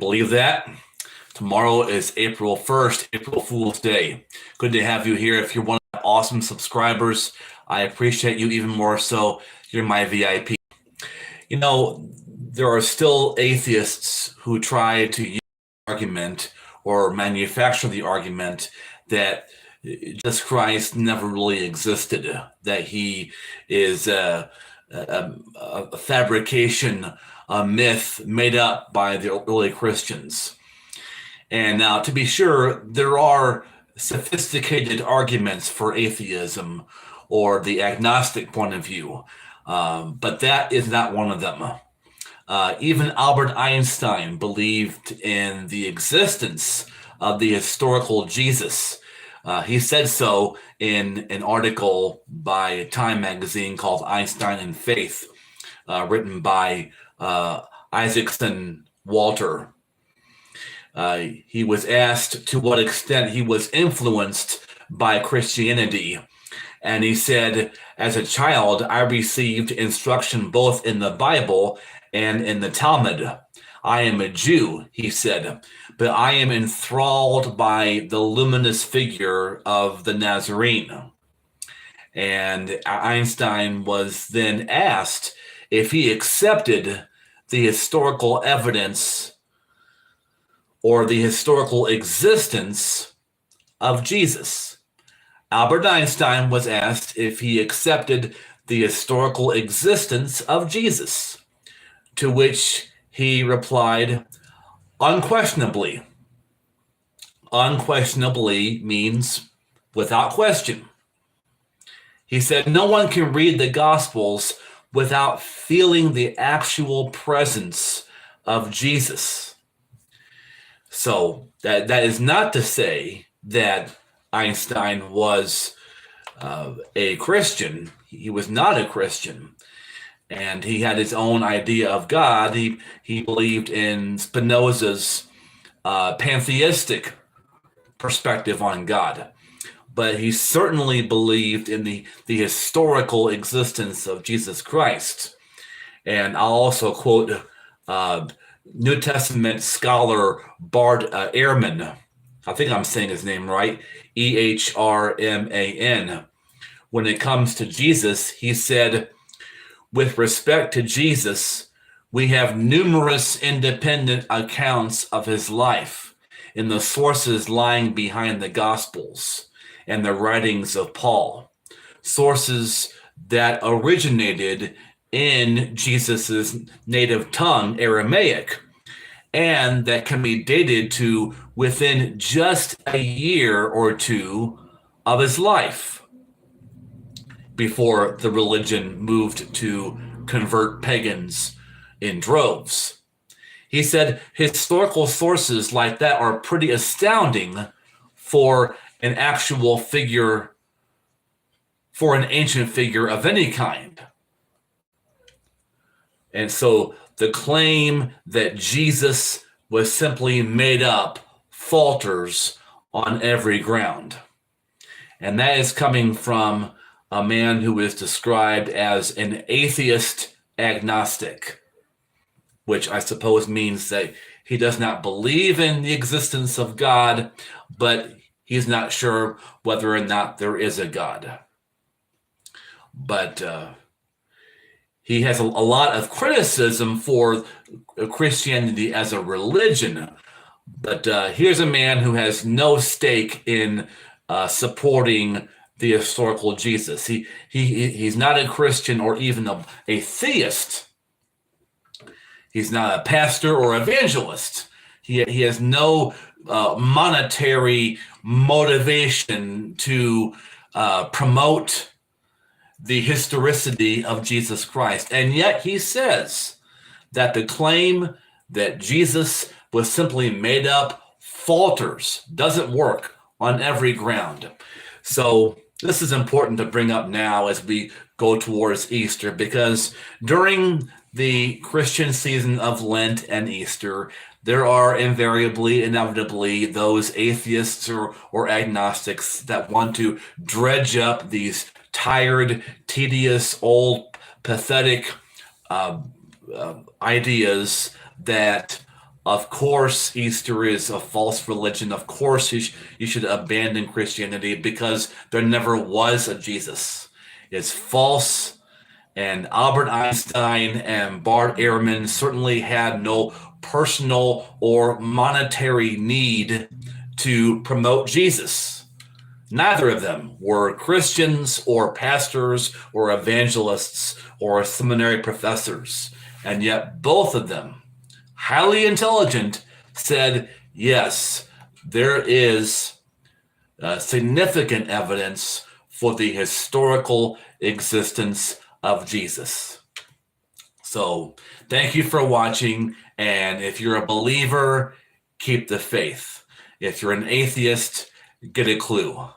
believe that? Tomorrow is April 1st, April Fool's Day. Good to have you here. If you're one of my awesome subscribers, I appreciate you even more so. You're my VIP. You know, there are still atheists who try to use the argument or manufacture the argument that Jesus Christ never really existed, that he is a fabrication, a myth made up by the early Christians. And now, to be sure, there are sophisticated arguments for atheism or the agnostic point of view, but that is not one of them. Even Albert Einstein believed in the existence of the historical Jesus. He said so in an article by Time magazine called Einstein and Faith, written by Isaacson Walter. He was asked to what extent he was influenced by Christianity. And he said, as a child, I received instruction both in the Bible and in the Talmud. I am a Jew, he said, but I am enthralled by the luminous figure of the Nazarene. And Einstein was then asked if he accepted the historical evidence or the historical existence of Jesus. Albert Einstein was asked if he accepted the historical existence of Jesus, to which he replied, unquestionably. Unquestionably means without question. He said, no one can read the Gospels without feeling the actual presence of Jesus. So that is not to say that Einstein was a Christian. He was not a Christian. And he had his own idea of God. He believed in Spinoza's pantheistic perspective on God. But he certainly believed in the historical existence of Jesus Christ. And I'll also quote New Testament scholar Bart Ehrman. I think I'm saying his name right, Ehrman. When it comes to Jesus, he said, with respect to Jesus, we have numerous independent accounts of his life in the sources lying behind the Gospels and the writings of Paul, sources that originated in Jesus's native tongue, Aramaic, and that can be dated to within just a year or two of his life before the religion moved to convert pagans in droves. He said historical sources like that are pretty astounding for an actual figure, for an ancient figure of any kind. And so the claim that Jesus was simply made up falters on every ground. And that is coming from a man who is described as an atheist agnostic, which I suppose means that he does not believe in the existence of God, but he's not sure whether or not there is a God. But he has a lot of criticism for Christianity as a religion. But here's a man who has no stake in supporting the historical Jesus. He's not a Christian or even a theist. He's not a pastor or evangelist. He has no monetary motivation to promote the historicity of Jesus Christ. And yet he says that the claim that Jesus was simply made up falters, doesn't work on every ground. So this is important to bring up now as we go towards Easter, because during the Christian season of Lent and Easter, there are inevitably, those atheists or agnostics that want to dredge up these tired, tedious, old, pathetic ideas that Of course, Easter is a false religion. Of course, you should abandon Christianity because there never was a Jesus. It's false. And Albert Einstein and Bart Ehrman certainly had no personal or monetary need to promote Jesus. Neither of them were Christians or pastors or evangelists or seminary professors. And yet both of them, highly intelligent, said, yes, there is significant evidence for the historical existence of Jesus. So thank you for watching. And if you're a believer, keep the faith. If you're an atheist, get a clue.